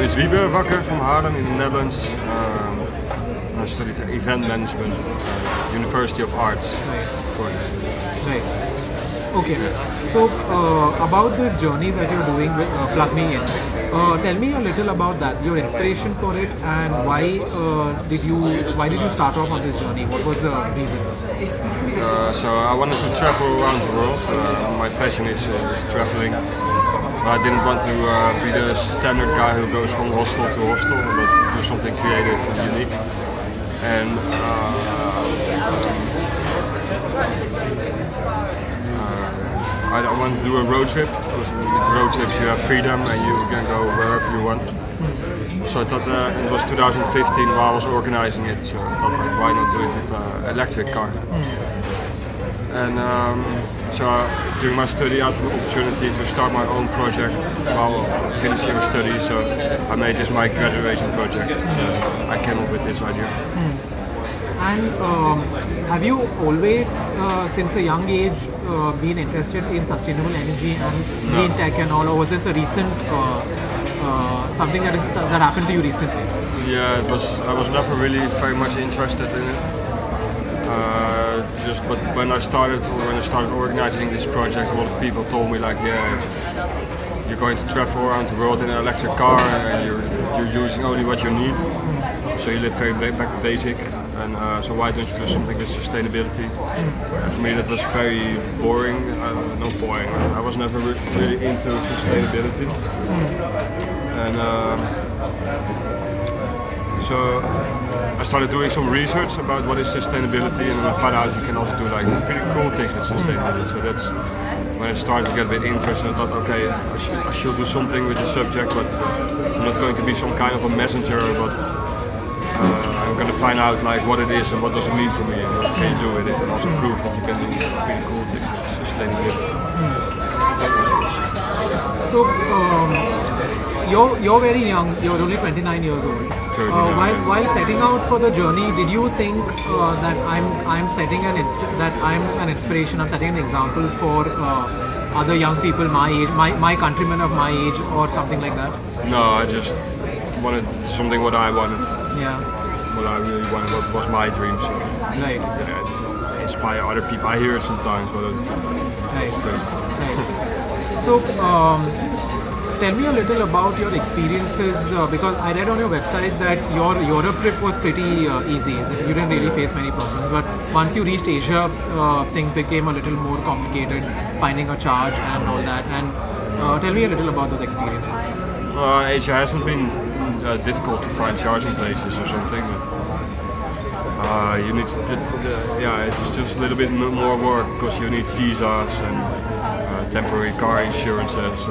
it's Wiebe Wakker from Haarlem in the Netherlands. I studied event management at University of Arts. Right. Okay. So about this journey that you're doing with Plug Me In, tell me a little about that. Your inspiration for it, and why did you start off on this journey? What was the reason? So I wanted to travel around the world. My passion is traveling. I didn't want to be the standard guy who goes from hostel to hostel, but do something creative and unique. And I wanted to do a road trip, because with road trips you have freedom and you can go wherever you want. So I thought it was 2015 while I was organizing it, so I thought, like, why not do it with an electric car? And so during my study I had the opportunity to start my own project while finishing my study, so I made this my graduation project. So I came up with this idea. And have you always, since a young age, been interested in sustainable energy and green tech and all, or was this a recent something that happened to you recently? Yeah, I was never really very much interested in it. But when I started organizing this project, a lot of people told me, like, yeah, you're going to travel around the world in an electric car and you're using only what you need. So you live very basic, and so why don't you do something with sustainability? And for me that was very boring. Not boring. I was never really into sustainability. And so I started doing some research about what is sustainability, and then I found out you can also do like pretty cool things with sustainability. So that's when I started to get a bit interested. I thought, okay, I should do something with the subject, but I'm not going to be some kind of a messenger, but I'm going to find out like what it is and what does it mean for me and what can you do with it, and also prove that you can do pretty cool things with sustainability. So you're very young. You're only 29 years old. While setting out for the journey, did you think that I'm setting an inspiration? I'm setting an example for other young people my age, my countrymen of my age, or something like that? No, I just wanted something what I wanted. Yeah. What I really wanted, what was my dream. So right. Inspire other people. I hear it sometimes, but it's crazy. Right. So. Tell me a little about your experiences, because I read on your website that your Europe trip was pretty easy. You didn't really face many problems, but once you reached Asia, things became a little more complicated, finding a charge and all that. And tell me a little about those experiences. Asia hasn't been difficult to find charging places or something, but you need it's just a little bit more work, because you need visas and temporary car insurances.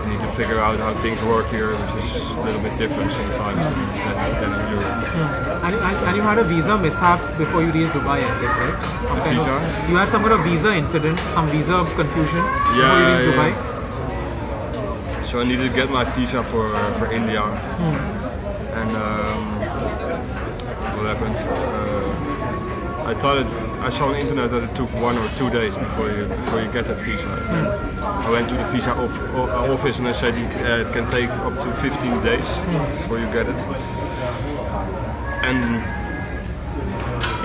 You need to figure out how things work here, which is a little bit different sometimes than in Europe. And you had a visa mishap before you reached Dubai, I think, right? You had some kind of visa incident, some visa confusion before you reached Dubai? So I needed to get my visa for India. And what happened? I saw on the internet that it took 1 or 2 days before you get that visa. I went to the visa office and they said it can take up to 15 days before you get it. And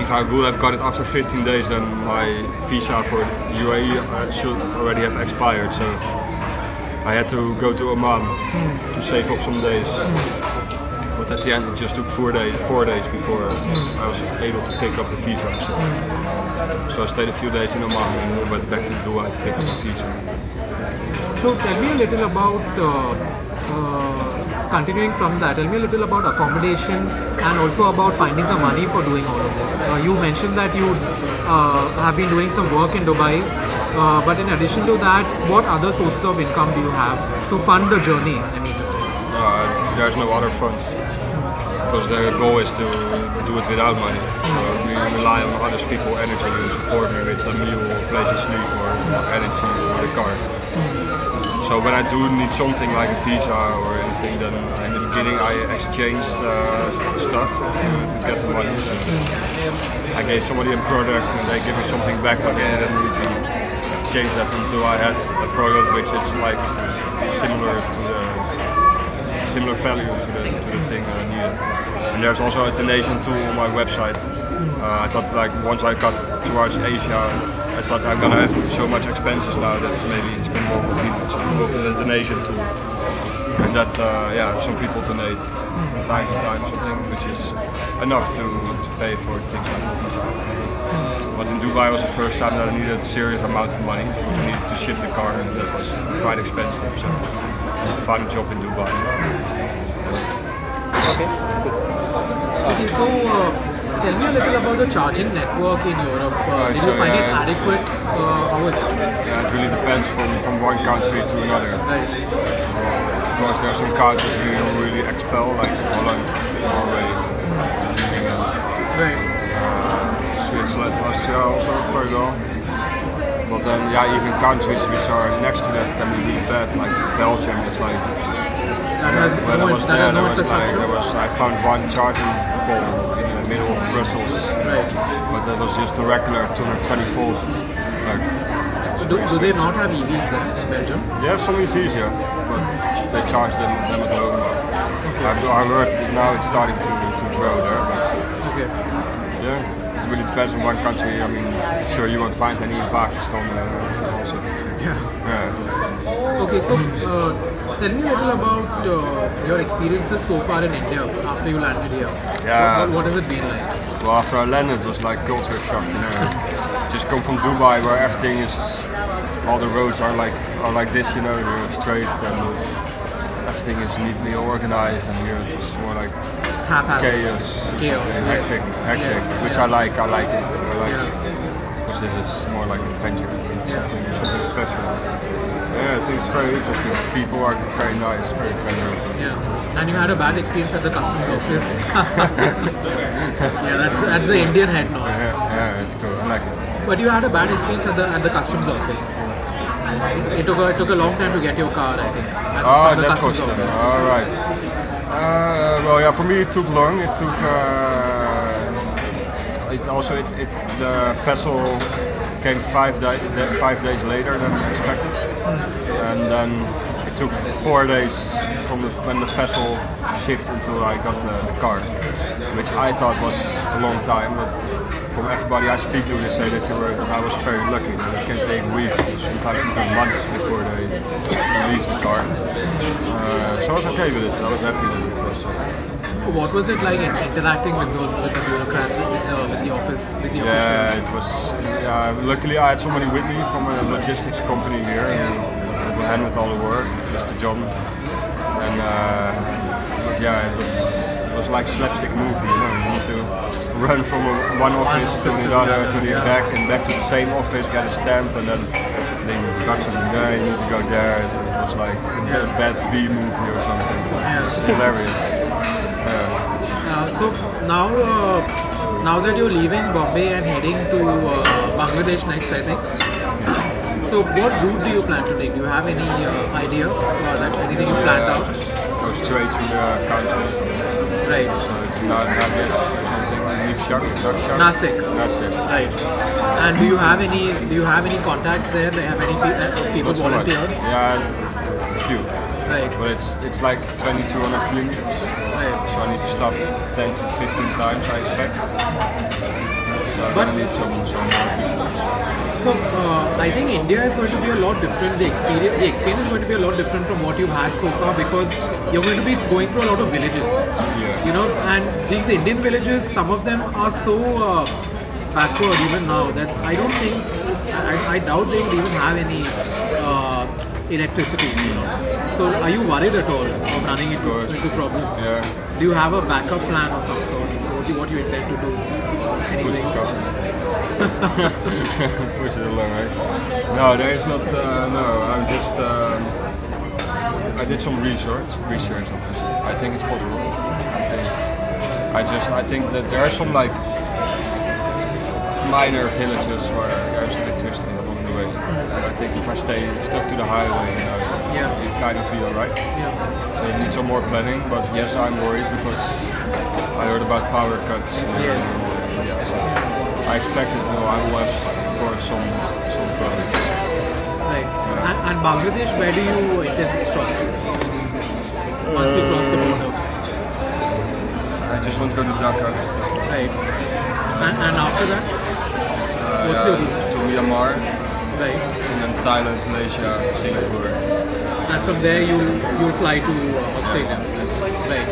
if I would have got it after 15 days, then my visa for UAE should already have expired. So I had to go to Oman to save up some days. But at the end it just took 4 days before I was able to pick up the visa. So I stayed a few days in Oman and went back to Dubai to pick up the visa. So tell me a little about, continuing from that, tell me a little about accommodation and also about finding the money for doing all of this. You mentioned that you have been doing some work in Dubai, but in addition to that, what other sources of income do you have to fund the journey? There's no other funds, because the goal is to do it without money. So we rely on other people's energy to support me with a meal, or place to sleep, or energy, or the car. So when I do need something like a visa or anything, then in the beginning I exchanged stuff to get the money. So I gave somebody a product and they give me something back, but I didn't need to exchange that until I had a product which is like similar to the similar value to the thing that I needed. And there's also a donation tool on my website. I thought like once I got towards Asia, I thought I'm gonna have so much expenses now that maybe it's been more convenient to open a donation tool. And that some people donate from time to time something which is enough to pay for things like visa. But in Dubai was the first time that I needed a serious amount of money. I needed to ship the car and that was quite expensive. So I found a job in Dubai. Okay, good. Okay, so tell me a little about the charging network in Europe. Did you find it adequate? How was it? Yeah, it really depends from one country to another. Right. Of course, there are some countries you really expel, like Holland, Norway, England. Right. Switzerland, Austria also very well. But then, even countries which are next to that can be really bad, like Belgium. It's like I found one charging pole in the middle of Brussels, right. But that was just a regular 220 volt. Do they not have EVs there in Belgium? They have some EVs, yeah, but they charge them at home. Okay. I heard that now it's starting to grow there. But okay. Yeah, it really depends on one country. I mean, sure you won't find any in Pakistan also. Yeah. Okay, so tell me a little about your experiences so far in India after you landed here. Yeah. What has it been like? Well, after I landed, it was like culture shock. Just come from Dubai, where everything is, all the roads are like this, they're straight and everything is neatly organized. And here it was more like chaos, hectic, yes. Which I like. I like it. Because this is more like adventure. It's something special. Yeah, I think it's very interesting. People are very nice, very friendly. Yeah, and you had a bad experience at the customs office. Yeah, that's the Indian head now. Yeah, it's cool. I like it. But you had a bad experience at the customs office. It took a long time to get your car, I think. At the customs office. All right. Well, yeah, for me it took long. It took. The vessel came 5 days later than expected, and then it took 4 days from when the vessel shipped until I got the car, which I thought was a long time. But from everybody I speak to, they say that I was very lucky. That it can take weeks, sometimes even months before they release the car. So I was okay with it. I was happy with it. What was it like interacting with the bureaucrats, with the office, with the officials? Yeah, it was. Luckily, I had somebody with me from a logistics company here, who handled all the work, Mr. John. And it was like a slapstick movie. You need to run from one office to the other, to the back, and back to the same office, get a stamp, and then you got something there. You need to go there. It was like a bad B movie or something. It was hilarious. So now that you're leaving Bombay and heading to Bangladesh next, I think. So what route do you plan to take? Do you have any idea that anything you planned out? Go straight to the country. Right. So it's Nagis or something. Nasik. Right. And do you have any contacts there? Do you have any people volunteer? Yeah, a few. Right. But it's like 2,200 kilometers. Right. So I need to stop 10 to 15 times, I expect. So I need some more people. So I think India is going to be a lot different. The experience is going to be a lot different from what you've had so far, because you're going to be going through a lot of villages. Yeah. And these Indian villages, some of them are so backward even now that I don't think, I doubt they would even have any electricity. So are you worried at all of running into problems? Yeah. Do you have a backup plan of some sort? What you intend to do? Anything? Push it along, right? No, there is not. No, I'm just. I did some research on this. I think it's possible. I think that there are some like minor villages where there's electricity along the way. And I think if I stay stuck to the highway, it kind of be alright. Yeah. So you need some more planning. But yes, I'm worried because I heard about power cuts. Yes. So I expect it. I will have for some problems. Right. And Bangladesh, where do you intend to stop? once you cross the border? I just want to go to Dhaka. Right. And after that, what's your route? To Myanmar, Right. and then Thailand, Malaysia, Singapore. And from there you'll fly to Australia. Right.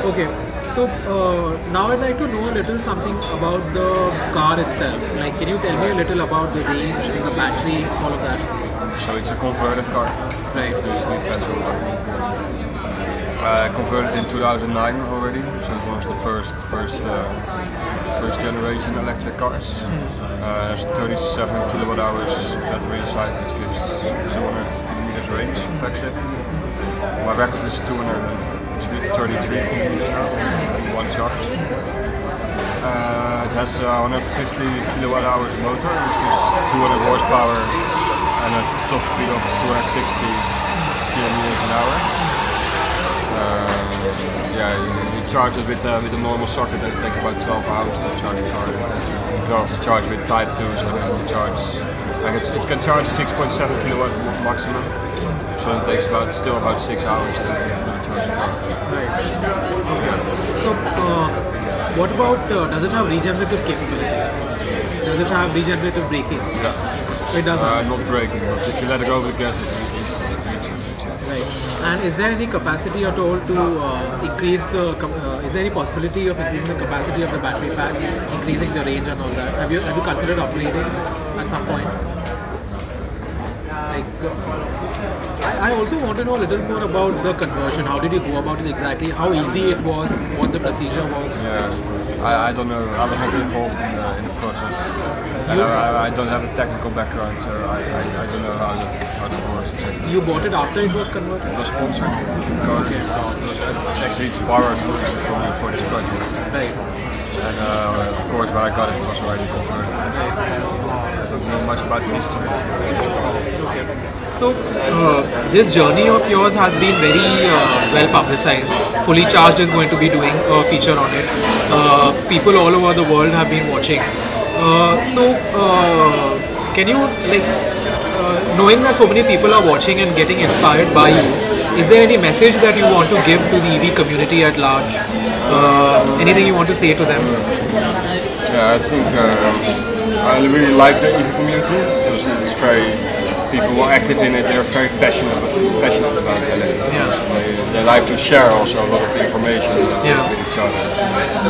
Okay. So now I'd like to know a little something about the car itself. Like, can you tell me a little about the range, the battery, all of that? So it's a converted car. Right. Usually petrol car. Converted in 2009 already, so it was the first generation electric cars. There's 37 kilowatt hours battery inside, which gives 200 kilometers range effective. My record is 233 kilometers now in one charge. It has 150 kilowatt hours motor, which gives 200 horsepower and a top speed of 260 kilometers an hour. You charge it with a normal socket, and it takes about 12 hours to charge a car. You can also charge with Type 2, so then you charge. It can charge 6.7 kilowatt maximum, so it takes still about 6 hours to fully charge a car. Right. Okay. So, what about, does it have regenerative capabilities? Does it have regenerative braking? Yeah. It does have. Not braking, but if you let it go with gas, it Right. And is there any capacity at all to increase the? Is there any possibility of increasing the capacity of the battery pack, increasing the range and all that? Have you considered upgrading at some point? Like, I also want to know a little more about the conversion. How did you go about it exactly? How easy it was? What the procedure was? Yeah, I don't know. I was not involved in the process. And I don't have a technical background, so I don't know how that works exactly. You bought it after it was converted? It was sponsored. Okay. Actually, it's borrowed from me for this project. Right. And of course, when I got it, it was already converted. I don't know much about the history. Okay. So, this journey of yours has been very well publicized. Fully Charged is going to be doing a feature on it. People all over the world have been watching. Can you, knowing that so many people are watching and getting inspired by you, is there any message that you want to give to the EV community at large? Anything you want to say to them? Yeah, I think I really like the EV community because it's people who are active in it. They're very passionate about electric cars. They like to share also a lot of information with each other.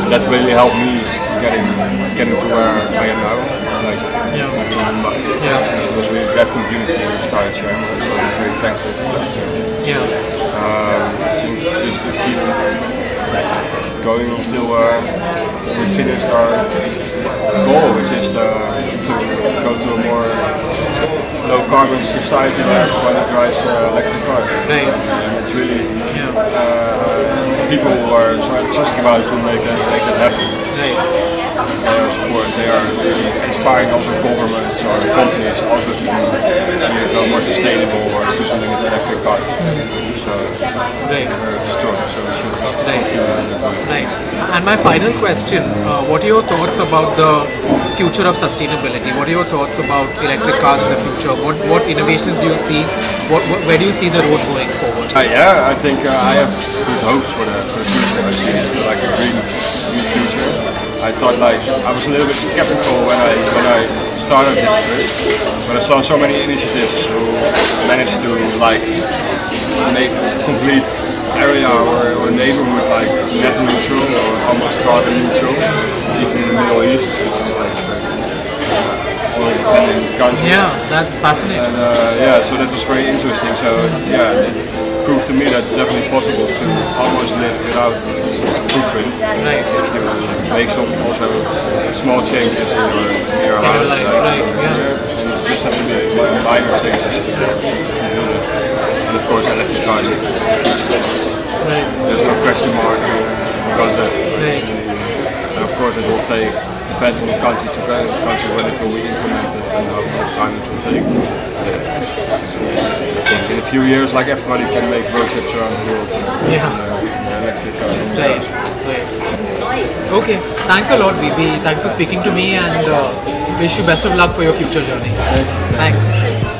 And that really helped me getting to where I am now. It was really that community that started sharing, so I'm very thankful for that. Just to keep going until we finished our goal, which is to go to a more low carbon society when it drives electric cars. Right. And it's really people who are so enthusiastic about it to make it happen. Right. They are really inspiring also governments or companies also to go more sustainable or do something with electric cars. So right. Very strong, so we should continue in that way. Right. And my final question, what are your thoughts about the future of sustainability? What are your thoughts about electric cars in the future? What innovations do you see? Where do you see the road going forward? I think I have good hopes for the future. I see it like a green future. I thought I was a little bit skeptical when I started this trip, but I saw so many initiatives who managed to make a complete area or neighborhood net neutral or almost carbon neutral, even in the Middle East, which is oil dependent countries. Yeah, that's fascinating. And so that was very interesting. So it proved to me that it's definitely possible to almost live without footprint. Right. If you make some also small changes in your house. Right. And just have to be minor changes to do that. And of course electric cars. Right. There's no question mark about that. Right. And of course it will take, depends on country to country when it will be implemented and how much time it will take. In a few years, everybody can make road trips around the world electric cars. Right. Okay, thanks a lot, VB. Thanks for speaking to me and wish you best of luck for your future journey. Thanks.